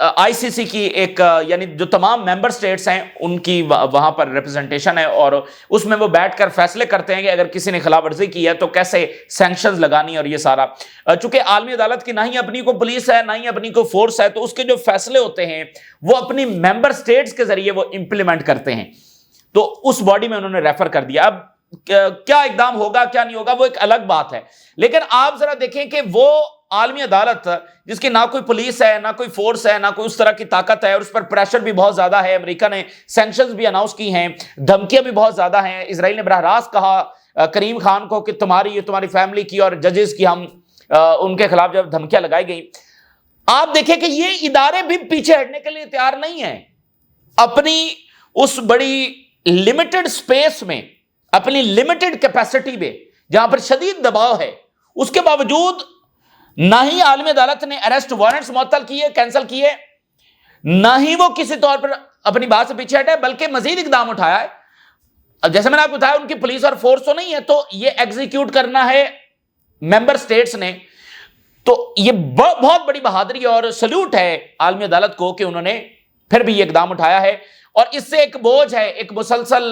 آئی سی سی کی ایک یعنی جو تمام ممبر سٹیٹس ہیں ان کی وہاں پر ریپرزنٹیشن ہے اور اس میں وہ بیٹھ کر فیصلے کرتے ہیں کہ اگر کسی نے خلاف ورزی کی ہے تو کیسے سینکشنز لگانی اور یہ سارا. چونکہ عالمی عدالت کی نہ ہی اپنی کو پولیس ہے نہ ہی اپنی کو فورس ہے، تو اس کے جو فیصلے ہوتے ہیں وہ اپنی ممبر سٹیٹس کے ذریعے وہ امپلیمنٹ کرتے ہیں. تو اس باڈی میں انہوں نے ریفر کر دیا. اب کیا اقدام ہوگا کیا نہیں ہوگا وہ ایک الگ بات ہے، لیکن آپ ذرا دیکھیں کہ وہ عالمی عدالت جس کی نہ کوئی پولیس ہے نہ کوئی فورس ہے نہ کوئی اس طرح کی طاقت ہے، اور اس پر پریشر بھی بہت زیادہ ہے. امریکہ نے سینکشنز بھی اناؤنس کی ہیں، دھمکیاں بھی بہت زیادہ ہیں. اسرائیل نے براہ راست کہا کریم خان کو کہ تمہاری فیملی کی اور ججز کی ہم ان کے خلاف جب دھمکیاں لگائی گئی. آپ دیکھیں کہ یہ ادارے بھی پیچھے ہٹنے کے لیے تیار نہیں ہیں. اپنی اس بڑی لمیٹڈ سپیس میں، اپنی لمیٹڈ کیپیسٹی میں جہاں پر شدید دباؤ ہے، اس کے باوجود نہ ہی عالمی عدالت نے اریسٹ وارنٹس معطل کیے، کینسل کیے، نہ ہی وہ کسی طور پر اپنی بات سے پیچھے ہٹے، بلکہ مزید اقدام اٹھایا ہے. اب جیسے میں نے آپ کو بتایا ان کی پولیس اور فورس تو نہیں ہے، تو یہ ایگزیکیوٹ کرنا ہے ممبر سٹیٹس نے. تو یہ بہت بڑی بہادری اور سلوٹ ہے عالمی عدالت کو کہ انہوں نے پھر بھی یہ اقدام اٹھایا ہے. اور اس سے ایک بوجھ ہے، ایک مسلسل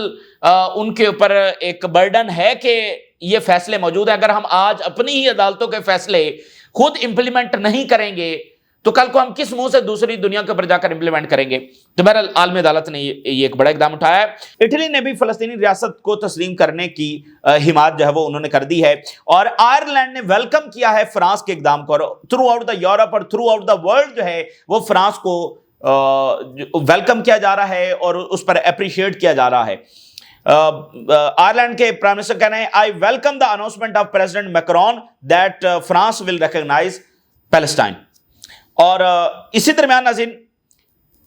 ان کے اوپر ایک برڈن ہے کہ یہ فیصلے موجود ہیں. اگر ہم آج اپنی ہی عدالتوں کے فیصلے خود امپلیمنٹ نہیں کریں گے تو کل کو ہم کس منہ سے دوسری دنیا کے اوپر جا کر امپلیمنٹ کریں گے؟ تو بہرحال عالمی عدالت نے یہ ایک بڑا اقدام اٹھایا ہے. اٹلی نے بھی فلسطینی ریاست کو تسلیم کرنے کی حمایت جو ہے وہ انہوں نے کر دی ہے، اور آئرلینڈ نے ویلکم کیا ہے فرانس کے اقدام کو. اور تھرو آؤٹ دا یورپ اور تھرو آؤٹ دا ورلڈ جو ہے وہ فرانس کو ویلکم کیا جا رہا ہے اور اس پر اپریشیٹ کیا جا رہا ہے. آئرلینڈ کے پرائم منسٹر کہنا ہے I welcome the announcement of President Macron that France will recognize Palestine. اور اسی درمیان ناظرین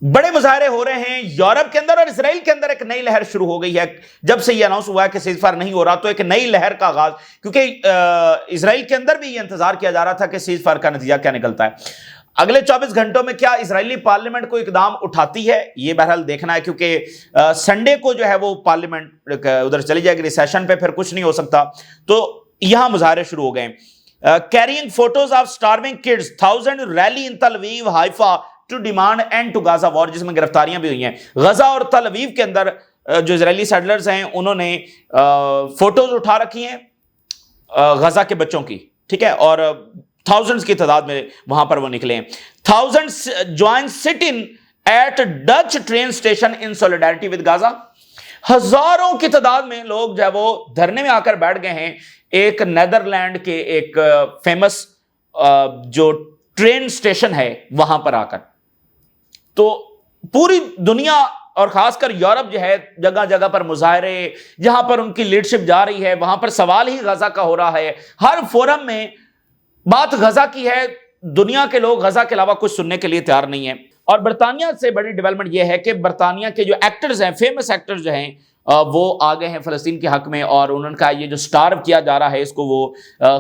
بڑے مظاہرے ہو رہے ہیں یورپ کے اندر اور اسرائیل کے اندر. ایک نئی لہر شروع ہو گئی ہے جب سے یہ اناؤنس ہوا ہے کہ سیز فائر نہیں ہو رہا، تو ایک نئی لہر کا آغاز، کیونکہ اسرائیل کے اندر بھی یہ انتظار کیا جا رہا تھا کہ سیز فائر کا نتیجہ کیا نکلتا ہے. اگلے 24 گھنٹوں میں کیا اسرائیلی پارلیمنٹ کو اقدام اٹھاتی ہے یہ بہرحال دیکھنا ہے، کیونکہ سنڈے کو جو ہے وہ پارلیمنٹ ادھر چلی جائے گی سیشن پہ، پھر کچھ نہیں ہو سکتا. تو یہاں مظاہرے شروع ہو گئے. carrying photos of starving kids, thousand rally in Tel Aviv, Haifa to demand end to Gaza war، جس میں گرفتاریاں بھی ہوئی ہیں. غزہ اور تل اویو کے اندر جو اسرائیلی سیٹلرز ہیں انہوں نے فوٹوز اٹھا رکھی ہیں غزہ کے بچوں کی، ٹھیک ہے، اور تھاؤزنڈز کی تعداد میں وہاں پر وہ نکلے ہیں. Thousands join sit in at Dutch train station in solidarity with Gaza. ہزاروں کی تعداد میں لوگ جو ہے وہ دھرنے میں آ کر بیٹھ گئے ہیں ایک نیدرلینڈ کے ایک فیمس جو ٹرین اسٹیشن ہے وہاں پر آ کر. تو پوری دنیا اور خاص کر یورپ جو ہے جگہ جگہ پر مظاہرے، جہاں پر ان کی لیڈرشپ جا رہی ہے وہاں پر سوال ہی غزہ کا ہو رہا ہے. ہر فورم میں بات غزہ کی ہے. دنیا کے لوگ غزہ کے علاوہ کچھ سننے کے لیے تیار نہیں ہیں. اور برطانیہ سے بڑی ڈیولپمنٹ یہ ہے کہ برطانیہ کے جو ایکٹرز ہیں، فیمس ایکٹرز جو ہیں، وہ آگے ہیں فلسطین کے حق میں، اور انہوں نے کہا یہ جو سٹارو کیا جا رہا ہے اس کو وہ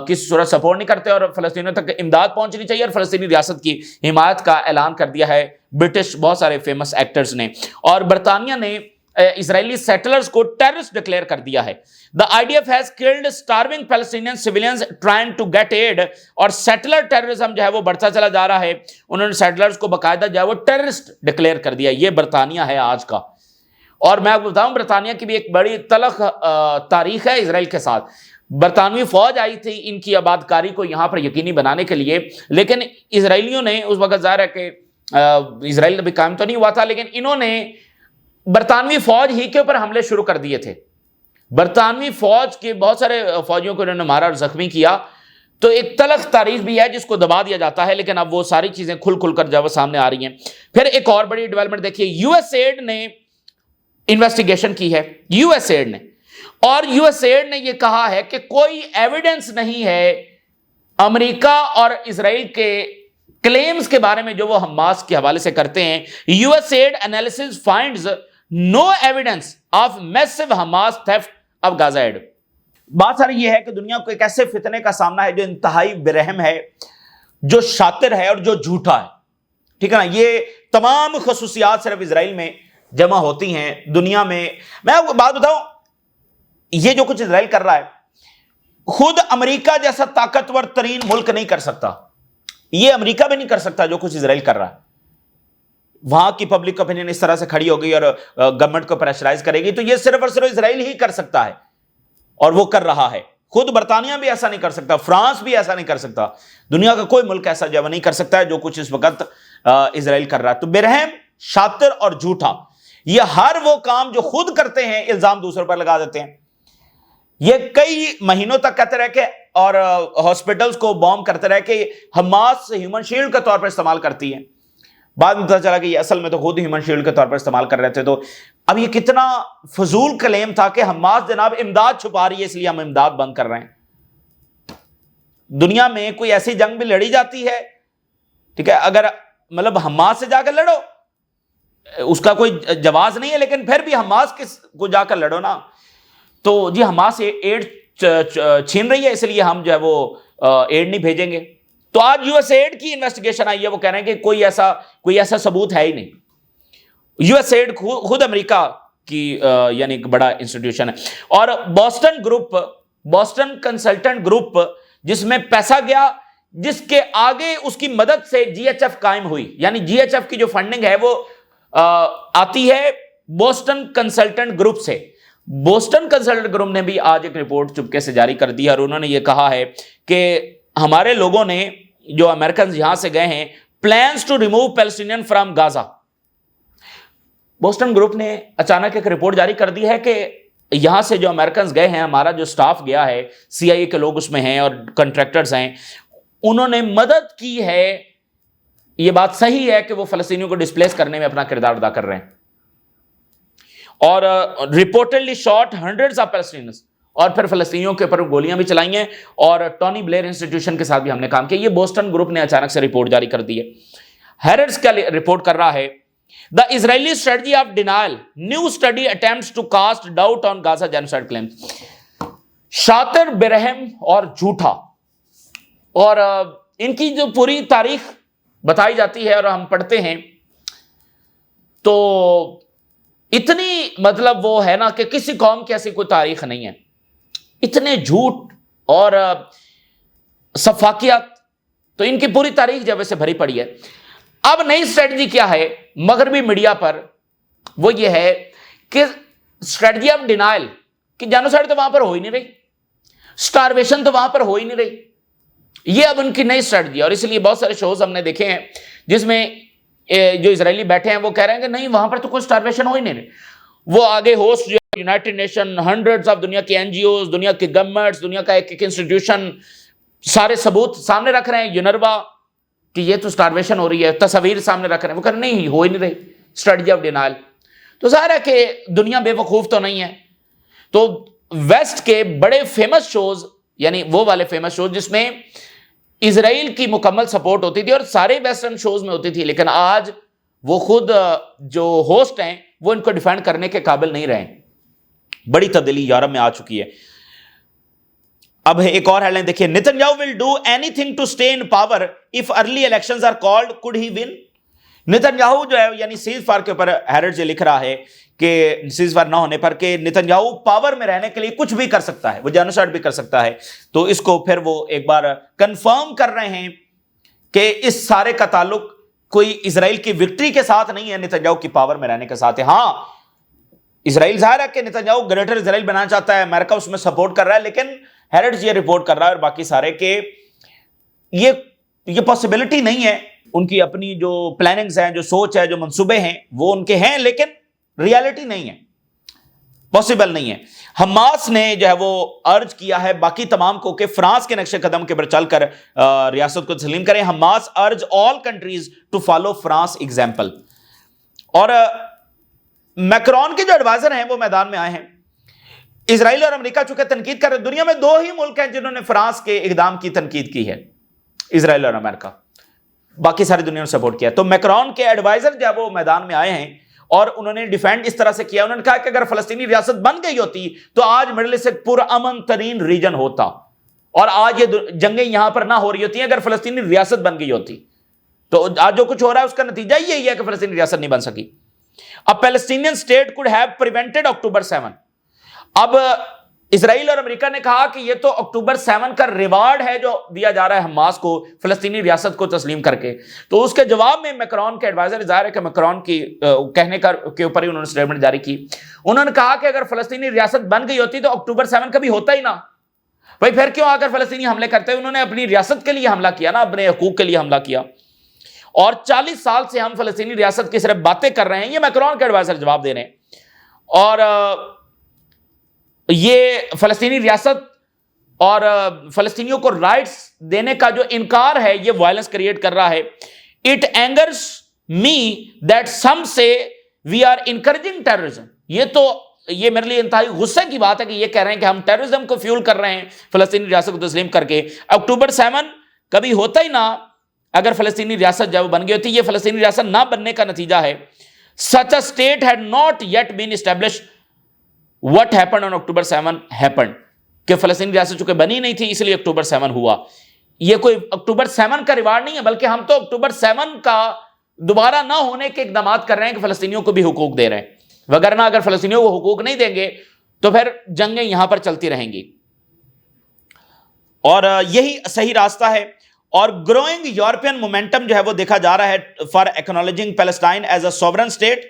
کسی صورت سپورٹ نہیں کرتے اور فلسطینیوں تک امداد پہنچنی چاہیے، اور فلسطینی ریاست کی حمایت کا اعلان کر دیا ہے برٹش بہت سارے فیمس ایکٹرز نے. اور برطانیہ نے اسرائیلی سیٹلرز کو ٹیررسٹ ڈکلیئر کر دیا ہے. The IDF has killed starving Palestinian civilians trying to get aid. اور سیٹلر ٹیررزم جو ہے وہ بڑھتا چلا جا رہا ہے. انہوں نے سیٹلرز کو باقاعدہ جو ہے وہ ٹیررسٹ ڈکلیئر کر دیا. یہ برطانیہ ہے آج کا. اور میں آپ کو بتاؤں برطانیہ کی بھی ایک بڑی تلخ تاریخ ہے اسرائیل کے ساتھ. برطانوی فوج آئی تھی ان کی آبادکاری کو یہاں پر یقینی بنانے کے لیے، لیکن اسرائیلیوں نے اس وقت ظاہر ہے کہ اسرائیل ابھی قائم تو نہیں ہوا تھا، لیکن انہوں نے برطانوی فوج ہی کے اوپر حملے شروع کر دیے تھے. برطانوی فوج کے بہت سارے فوجیوں کو انہوں نے مارا اور زخمی کیا. تو ایک تلخ تاریخ بھی ہے جس کو دبا دیا جاتا ہے، لیکن اب وہ ساری چیزیں کھل کھل کر جب سامنے آ رہی ہیں. پھر ایک اور بڑی ڈیولپمنٹ دیکھیے، یو ایس ایڈ نے انویسٹیگیشن کی ہے. یو ایس ایڈ نے، اور یو ایس ایڈ نے یہ کہا ہے کہ کوئی ایویڈنس نہیں ہے امریکہ اور اسرائیل کے کلیمز کے بارے میں جو وہ حماس کے حوالے سے کرتے ہیں. U S aid analysis finds no evidence of massive Hamas theft of Gaza aid. بات ساری یہ ہے کہ دنیا کو ایک ایسے فتنے کا سامنا ہے جو انتہائی برحم ہے، جو شاطر ہے اور جو جھوٹا ہے. ٹھیک ہے نا؟ یہ تمام خصوصیات صرف اسرائیل میں جمع ہوتی ہیں. دنیا میں میں آپ کو بات بتاؤں، یہ جو کچھ اسرائیل کر رہا ہے خود امریکہ جیسا طاقتور ترین ملک نہیں کر سکتا. یہ امریکہ بھی نہیں کر سکتا جو کچھ اسرائیل کر رہا ہے. وہاں کی پبلک اوپینین اس طرح سے کھڑی ہوگی اور گورنمنٹ کو پریشرائز کرے گی، تو یہ صرف اور صرف اسرائیل ہی کر سکتا ہے، اور وہ کر رہا ہے. خود برطانیہ بھی ایسا نہیں کر سکتا، فرانس بھی ایسا نہیں کر سکتا، دنیا کا کوئی ملک ایسا جو نہیں کر سکتا ہے جو کچھ اس وقت اسرائیل کر رہا ہے. تو برہم، شاطر اور جھوٹا، یہ ہر وہ کام جو خود کرتے ہیں الزام دوسروں پر لگا دیتے ہیں. یہ کئی مہینوں تک کہتے رہے کہ اور ہاسپٹلز کو بوم کرتے رہے کہ حماس ہیومن شیلڈ کے طور پر استعمال کرتی ہے. بعد میں پتہ چلا کہ یہ اصل میں تو خود ہیومن شیلڈ کے طور پر استعمال کر رہے تھے. تو اب یہ کتنا فضول کلیم تھا کہ حماس جناب امداد چھپا رہی ہے اس لیے ہم امداد بند کر رہے ہیں. دنیا میں کوئی ایسی جنگ بھی لڑی جاتی ہے، ٹھیک ہے، اگر مطلب حماس سے جا کر لڑو اس کا کوئی جواز نہیں ہے، لیکن پھر بھی حماس کو جا کر لڑو نا. تو جی حماس ایڈ چھین رہی ہے اس لیے ہم جو ہے وہ ایڈ نہیں بھیجیں گے. تو آج یو ایس ایڈ کی انویسٹیگیشن آئی ہے، وہ کہہ رہے ہیں کہ کوئی ایسا ثبوت ہے ہی نہیں. یو ایس ایڈ خود امریکہ کی یعنی ایک بڑا انسٹیٹیوشن ہے. اور بوسٹن کنسلٹنٹ گروپ جس میں پیسہ گیا، جس کے آگے اس کی مدد سے جی ایچ ایف قائم ہوئی، یعنی جی ایچ ایف کی جو فنڈنگ ہے وہ آتی ہے بوسٹن کنسلٹنٹ گروپ سے. بوسٹن کنسلٹنٹ گروپ نے بھی آج ایک رپورٹ چپکے سے جاری کر دی ہے، اور انہوں نے یہ کہا ہے کہ ہمارے لوگوں نے جو امریکنز یہاں سے گئے ہیں plans to remove Palestinian from Gaza. Boston group نے اچانک ایک رپورٹ جاری کر دی ہے کہ یہاں سے جو امریکنز گئے ہیں، ہمارا جو سٹاف گیا ہے، سی آئی اے کے لوگ اس میں ہیں اور کنٹریکٹرز ہیں، انہوں نے مدد کی ہے. یہ بات صحیح ہے کہ وہ فلسطینیوں کو ڈسپلیس کرنے میں اپنا کردار ادا کر رہے ہیں، اور رپورٹڈلی شاٹ ہنڈریڈز آف پیلسٹینیئنز، اور پھر فلسطینیوں کے اوپر گولیاں بھی چلائی ہیں، اور ٹونی بلیئر انسٹیٹیوشن کے ساتھ بھی ہم نے کام کیا. یہ بوسٹن گروپ نے اچانک سے رپورٹ جاری کر دی ہے. ہیرڈز کا رپورٹ کر رہا ہے The Israeli strategy of denial. New study attempts to cast doubt on Gaza genocide claims. شاطر، برہم اور جھوٹا، اور ان کی جو پوری تاریخ بتائی جاتی ہے اور ہم پڑھتے ہیں تو اتنی مطلب وہ ہے نا کہ کسی قوم کی ایسی کوئی تاریخ نہیں ہے. اتنے جھوٹ اور سفاکیات، تو ان کی پوری تاریخ جب سے بھری پڑی ہے. اب نئی اسٹریٹجی کیا ہے مغربی میڈیا پر؟ وہ یہ ہے کہ اسٹریٹجی آف ڈینائل، کہ جینوسائیڈ تو وہاں پر ہو ہی نہیں رہی، سٹارویشن تو وہاں پر ہو ہی نہیں رہی. یہ اب ان کی نئی اسٹریٹجی ہے. اور اس لیے بہت سارے شوز ہم نے دیکھے ہیں جس میں جو اسرائیلی بیٹھے ہیں وہ کہہ رہے ہیں کہ نہیں وہاں پر تو کوئی سٹارویشن ہو ہی نہیں رہی. وہ آگے ہوسٹ جو یونائٹڈ نیشن، ہنڈریڈز آف دنیا کی این جی اوز، دنیا کی گورنمنٹس، دنیا کا ایک انسٹیٹیوشن سارے ثبوت سامنے رکھ رہے ہیں، یونروا، کہ یہ تو سٹارویشن ہو رہی ہے، تصاویر سامنے رکھ رہے ہیں. وہ کہہ رہے ہیں نہیں ہو ہی نہیں رہی، اسٹریٹجی آف ڈینائل. تو ظاہر ہے کہ دنیا بے وقوف تو نہیں ہے. تو ویسٹ کے بڑے فیمس شوز، یعنی وہ والے فیمس شوز جس میں اسرائیل کی مکمل سپورٹ ہوتی تھی اور سارے ویسٹرن شوز میں ہوتی تھی، لیکن آج وہ خود جو ہوسٹ ہیں وہ ان کو ڈیفینڈ کرنے کے قابل نہیں رہے. بڑی تبدیلی یورپ میں آ چکی ہے. اب ایک اور ہیڈ لائن دیکھیے، Netanyahu will do anything to stay in power if early elections are called could he win. Netanyahu جو ہے یعنی سیز فائر کے اوپر ہیرڈ یہ لکھ رہا ہے کہ سیز فائر نہ ہونے پر کہ نیتنیاہو پاور میں رہنے کے لیے کچھ بھی کر سکتا ہے، وہ جینوسائیڈ بھی کر سکتا ہے. تو اس کو پھر وہ ایک بار کنفرم کر رہے ہیں کہ اس سارے کا تعلق کوئی اسرائیل کی وکٹری کے ساتھ نہیں ہے، نیتنیاہو کی پاور میں رہنے کے ساتھ ہے. ہاں اسرائیل ظاہر ہے کہ نیتنیاہو گریٹر اسرائیل بنانا چاہتا ہے، امریکہ اس میں سپورٹ کر رہا ہے، لیکن ہیرڈز یہ رپورٹ کر رہا ہے اور باقی سارے کہ یہ پاسبلٹی نہیں ہے. ان کی اپنی جو پلاننگز ہیں، جو سوچ ہے، جو منصوبے ہیں وہ ان کے ہیں، لیکن ریالٹی نہیں ہے، پاسبل نہیں ہے. حماس نے جو ہے وہ ارج کیا ہے باقی تمام کو کہ فرانس کے نقش قدم کے پر چل کر ریاست کو تسلیم کریں. Hamas urge all countries to follow France example. اور میکرون کے جو ایڈوائزر ہیں وہ میدان میں آئے ہیں. اسرائیل اور امریکہ چونکہ تنقید کر رہے ہیں، دنیا میں دو ہی ملک ہیں جنہوں نے فرانس کے اقدام کی تنقید کی ہے، اسرائیل اور امریکہ، باقی ساری دنیا نے سپورٹ کیا. تو میکرون کے ایڈوائزر جب وہ میدان میں آئے ہیں اور انہوں نے ڈیفینڈ اس طرح سے کیا، انہوں نے کہا کہ اگر فلسطینی ریاست بن گئی ہوتی تو آج مڈل ایسٹ ایک پرامن ترین ریجن ہوتا، اور آج یہ جنگیں یہاں پر نہ ہو رہی ہوتی ہیں اگر فلسطینی ریاست بن گئی ہوتی. تو آج جو کچھ ہو رہا ہے اس کا نتیجہ یہی ہے کہ فلسطینی ریاست نہیں بن سکی. اب Palestinian state could have prevented October 7. اب اسرائیل اور امریکہ نے کہا کہ یہ تو اکتوبر 7 کا ریوارڈ ہے جو دیا جا رہا ہے حماس کو فلسطینی ریاست کو تسلیم کر کے. تو اس کے جواب میں میکرون کے ایڈوائزر، ظاہر ہے کہ میکرون کی کہنے کے اوپر ہی انہوں نے اسٹیٹمنٹ جاری کی. انہوں نے کہا کہ اگر فلسطینی ریاست بن گئی ہوتی تو اکتوبر 7 کبھی ہوتا ہی نہ. بھائی پھر کیوں آ کر فلسطینی حملے کرتے ہیں؟ انہوں نے اپنی ریاست کے لیے حملہ کیا نا، اپنے حقوق کے لیے حملہ کیا. اور 40 سال سے ہم فلسطینی ریاست کی صرف باتیں کر رہے ہیں، یہ میکرون کے ایڈوائزر جواب دے رہے ہیں. اور یہ فلسطینی ریاست اور فلسطینیوں کو رائٹس دینے کا جو انکار ہے یہ وائلنس کریٹ کر رہا ہے. اٹ اینگرز می دیٹ سم سے وی آر انکریجنگ ٹیررزم. یہ میرے لیے انتہائی غصے کی بات ہے کہ یہ کہہ رہے ہیں کہ ہم ٹیررزم کو فیول کر رہے ہیں فلسطینی ریاست کو تسلیم کر کے. اکتوبر 7 کبھی ہوتا ہی نہ اگر فلسطینی ریاست جب بن گئی ہوتی. یہ فلسطینی ریاست نہ بننے کا نتیجہ ہے. such a state had not yet been established. what happened on October 7 happened. کہ فلسطینی ریاست چونکہ بنی نہیں تھی اس لیے اکتوبر 7 ہوا. یہ کوئی اکتوبر 7 کا ریوارڈ نہیں ہے، بلکہ ہم تو اکتوبر 7 کا دوبارہ نہ ہونے کے اقدامات کر رہے ہیں کہ فلسطینیوں کو بھی حقوق دے رہے ہیں. وگرنہ اگر فلسطینیوں کو حقوق نہیں دیں گے تو پھر جنگیں یہاں پر چلتی رہیں گی. اور یہی صحیح راستہ ہے. اور گروئنگ یورپین مومنٹم جو ہے وہ دیکھا جا رہا ہے for acknowledging Palestine as a sovereign state,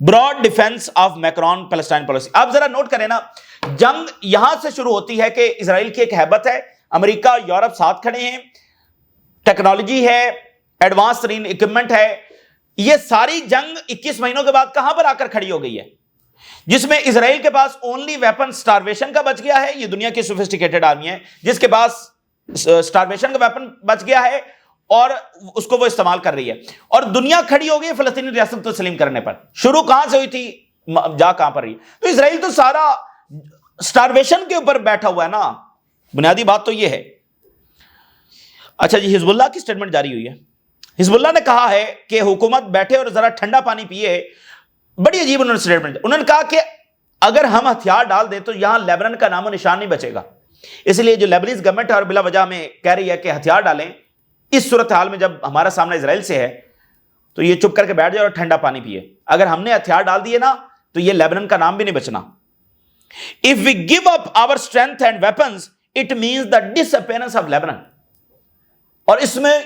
broad defence of Macron Palestine policy. آپ ذرا نوٹ کریں نا، جنگ یہاں سے شروع ہوتی ہے کہ اسرائیل کی ایک ہیبت ہے، امریکہ یورپ ساتھ کھڑے ہیں، ٹیکنالوجی ہے، ایڈوانس ترین اکوپمنٹ ہے. یہ ساری جنگ 21 مہینوں کے بعد کہاں پر آ کر کھڑی ہو گئی ہے؟ جس میں اسرائیل کے پاس اونلی ویپن سٹارویشن کا بچ گیا ہے. یہ دنیا کی سوفسٹیکیٹڈ آرمی ہے جس کے پاس سٹارویشن کا ویپن بچ گیا ہے اور اس کو وہ استعمال کر رہی ہے. اور دنیا کھڑی ہو گئی فلسطینی ریاست تسلیم کرنے پر. شروع کہاں سے ہوئی تھی، جا کہاں پر رہی؟ تو اسرائیل تو سارا سٹارویشن کے اوپر بیٹھا ہوا ہے نا. بنیادی بات تو یہ ہے. اچھا جی، حزب اللہ کی سٹیٹمنٹ جاری ہوئی ہے. حزب اللہ نے کہا ہے کہ حکومت بیٹھے اور ذرا ٹھنڈا پانی پیے. بڑی عجیب انہوں نے سٹیٹمنٹ. انہوں نے کہا کہ اگر ہم ہتھیار ڈال دیں تو یہاں لیبنان کا نام و نشان نہیں بچے گا. اس لیے جو لیبنیز گورنمنٹ ہے اور بلا وجہ میں کہہ رہی ہے کہ ہتھیار ڈالیں، اس صورتحال میں جب ہمارا سامنا اسرائیل سے ہے تو یہ چپ کر کے بیٹھ جائے اور ٹھنڈا پانی پیے. اگر ہم نے ہتھیار ڈال دیے نا تو یہ لیبنان کا نام بھی نہیں بچنا. If we give up our strength and weapons, it means the disappearance of Lebanon. اور اس میں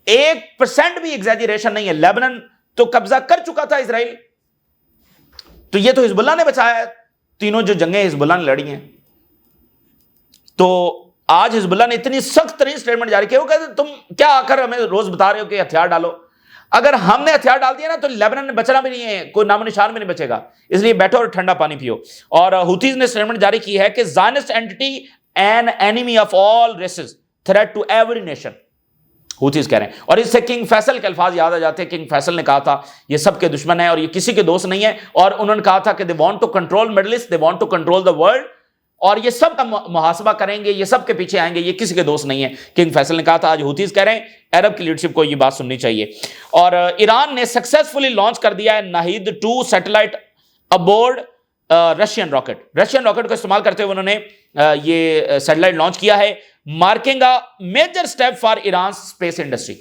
1% بھی ایگزیجریشن نہیں ہے. لیبنان تو قبضہ کر چکا تھا اسرائیل، تو یہ تو حزب اللہ نے بچایا ہے. تینوں جو جنگیں حزب اللہ نے لڑی ہیں. تو آج حزب اللہ نے اتنی سخت ترین سٹیٹمنٹ جاری کی، وہ کہتے تم کیا آ کر ہمیں روز بتا رہے ہو کہ ہتھیار ڈالو. اگر ہم نے ہتھیار ڈال دیا نا تو لیبنان میں بچنا بھی نہیں ہے، کوئی نام و نشان بھی نہیں بچے گا. اس لیے بیٹھو اور ٹھنڈا پانی پیو. اور ہوتیز نے سٹیٹمنٹ جاری کی ہے کہ Zionist entity an enemy of all races threat to every nation. Houthis کہہ رہے ہیں. اور اس سے کنگ فیصل کے الفاظ یاد آ جاتے ہیں. کنگ فیصل نے کہا تھا یہ سب کے دشمن ہیں اور یہ کسی کے دوست نہیں ہے. اور انہوں نے کہا تھا کہ they want to control Middle East, they want to control the world, اور یہ سب کا محاسبہ کریں گے، یہ سب کے پیچھے آئیں گے، یہ کسی کے دوست نہیں ہے. کنگ فیصل نے کہا تھا. آج ہوتیز کہہ رہے ہیں عرب کی لیڈرشپ کو یہ بات سننی چاہیے. اور ایران نے سکسیسفلی لانچ کر دیا ہے Nahid 2 satellite aboard Russian rocket. Russian rocket کو استعمال کرتے ہوئے انہوں نے یہ سیٹلائٹ لانچ کیا ہے. Marking a major step for Iran space industry.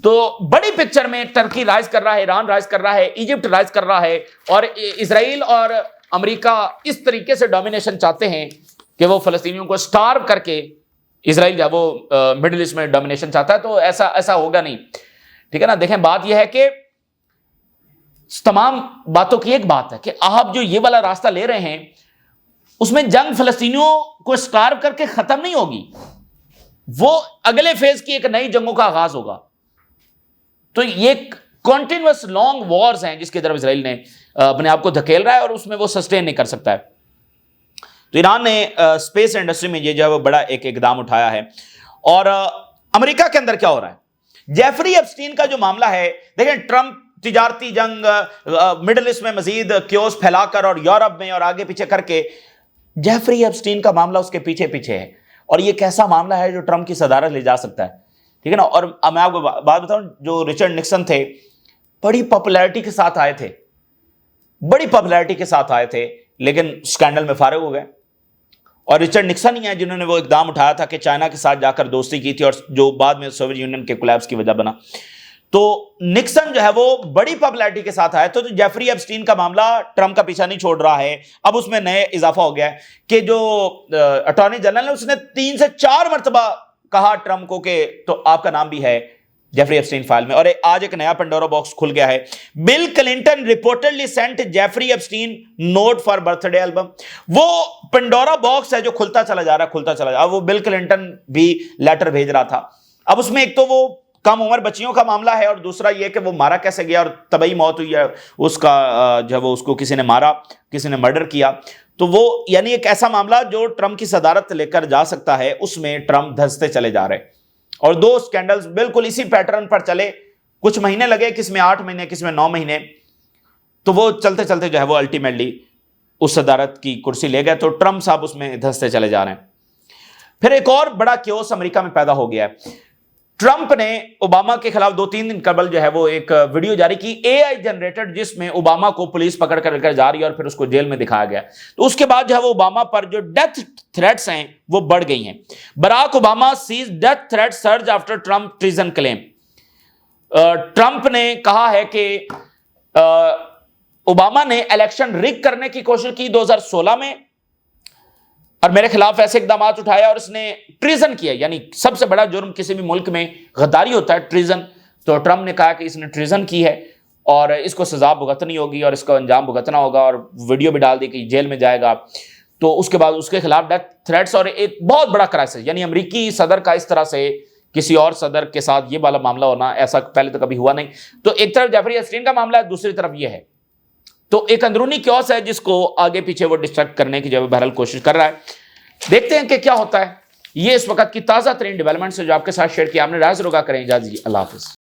تو بڑی پکچر میں ترکی رائز کر رہا ہے، ایران رائز کر رہا ہے، ایجپٹ رائز کر رہا ہے. اور اسرائیل اور امریکہ اس طریقے سے ڈومینیشن چاہتے ہیں کہ وہ فلسطینیوں کو سٹارو کر کے اسرائیل جب وہ مڈل ایسٹ میں ڈومینیشن چاہتا ہے تو ایسا ہوگا نہیں. ٹھیک ہے نا. دیکھیں بات یہ ہے کہ تمام باتوں کی ایک بات ہے کہ آپ جو یہ والا راستہ لے رہے ہیں اس میں جنگ فلسطینیوں کو سٹارو کر کے ختم نہیں ہوگی، وہ اگلے فیز کی ایک نئی جنگوں کا آغاز ہوگا. تو یہ کنٹینیوس لانگ وارز ہیں جس کی طرف اسرائیل نے اپنے آپ کو دھکیل رہا ہے اور اس میں وہ سسٹین نہیں کر سکتا ہے. تو ایران نے اسپیس انڈسٹری میں یہ جو ہے وہ بڑا ایک اقدام اٹھایا ہے. اور امریکہ کے اندر کیا ہو رہا ہے؟ جیفری ایپسٹین کا جو معاملہ ہے، دیکھیں ٹرمپ تجارتی جنگ مڈل ایسٹ میں مزید کیوس پھیلا کر اور یورپ میں اور آگے پیچھے کر کے، جیفری ایپسٹین کا معاملہ اس کے پیچھے پیچھے ہے. اور یہ کیسا معاملہ ہے جو ٹرمپ کی صدارت لے جا سکتا ہے. ٹھیک ہے نا. اور میں آپ کو بات بتاؤں، جو رچرڈ نکسن تھے بڑی پاپولیرٹی کے ساتھ آئے تھے، بڑی پاپولیرٹی کے ساتھ آئے تھے، لیکن سکینڈل میں فارغ ہو گئے. اور رچرڈ نکسن ہی ہیں جنہوں نے وہ اقدام اٹھایا تھا کہ چائنا کے ساتھ جا کر دوستی کی تھی اور جو بعد میں سوویت یونین کے کولیپس کی وجہ بنا. تو نکسن جو ہے وہ بڑی پاپولیرٹی کے ساتھ آیا. تو جیفری ایپسٹین کا معاملہ ٹرمپ کا پیچھا نہیں چھوڑ رہا ہے. اب اس میں نئے اضافہ ہو گیا ہے کہ جو اٹارنی جنرل ہے اس نے 3 سے 4 مرتبہ کہا ٹرمپ کو کہ تو آپ کا نام بھی ہے جیفری ایپسٹین فائل میں. اور آج ایک نیا پنڈورا باکس کھل گیا ہے. Bill Clinton reportedly sent Jeffrey Epstein note for birthday ڈے البم. وہ پنڈورا باکس ہے جو کھلتا چلا جا رہا ہے. وہ بل کلنٹن بھی لیٹر بھیج رہا تھا. اب اس میں ایک تو وہ کم عمر بچیوں کا معاملہ ہے اور دوسرا یہ کہ وہ مارا کیسے گیا اور طبعی موت ہوئی ہے اس کا جو وہ اس کو کسی نے مارا, کسی نے مرڈر کیا. تو وہ یعنی ایک ایسا معاملہ جو ٹرمپ کی صدارت لے کر جا سکتا ہے, اس میں ٹرمپ دھنستے چلے جا رہے. اور 2 سکینڈلز بالکل اسی پیٹرن پر چلے, کچھ مہینے لگے, کس میں 8 مہینے, کس میں 9 مہینے, تو وہ چلتے چلتے جو ہے وہ الٹیمیٹلی اس صدارت کی کرسی لے گئے. تو ٹرمپ صاحب اس میں دھنستے چلے جا رہے ہیں. پھر ایک اور بڑا کیوس امریکہ میں پیدا ہو گیا ہے. ٹرمپ نے اوباما کے خلاف 2-3 دن قبل جو ہے وہ ایک ویڈیو جاری کی AI جنریٹڈ, جس میں اوباما کو پولیس پکڑ کر جا رہی ہے اور پھر اس کو جیل میں دکھایا گیا. تو اس کے بعد جو ہے وہ اوباما پر جو ڈیتھ تھریٹس ہیں وہ بڑھ گئی ہیں. Barack Obama sees death threat surge after Trump treason claim. Trump نے کہا ہے کہ اوباما نے الیکشن ریگ کرنے کی کوشش کی 2016 میں اور میرے خلاف ایسے اقدامات اٹھایا, اور اس نے ٹریزن کیا. یعنی سب سے بڑا جرم کسی بھی ملک میں غداری ہوتا ہے, ٹریزن. تو ٹرمپ نے کہا کہ اس نے ٹریزن کی ہے اور اس کو سزا بھگتنی ہوگی اور اس کو انجام بھگتنا ہوگا, اور ویڈیو بھی ڈال دی کہ جیل میں جائے گا. تو اس کے بعد اس کے خلاف ڈیتھ تھریٹس اور ایک بہت بڑا کرائسس, یعنی امریکی صدر کا اس طرح سے کسی اور صدر کے ساتھ یہ والا معاملہ ہونا, ایسا پہلے تو کبھی ہوا نہیں. تو ایک طرف جیفری ایپسٹین کا معاملہ ہے, دوسری طرف یہ ہے. تو ایک اندرونی کیوس ہے جس کو آگے پیچھے وہ ڈسٹریکٹ کرنے کی جو بہرحال کوشش کر رہا ہے. دیکھتے ہیں کہ کیا ہوتا ہے. یہ اس وقت کی تازہ ترین ڈیولپمنٹ سے جو آپ کے ساتھ شیئر کیا ہم نے. راز روگا کریں اجازت. اللہ حافظ.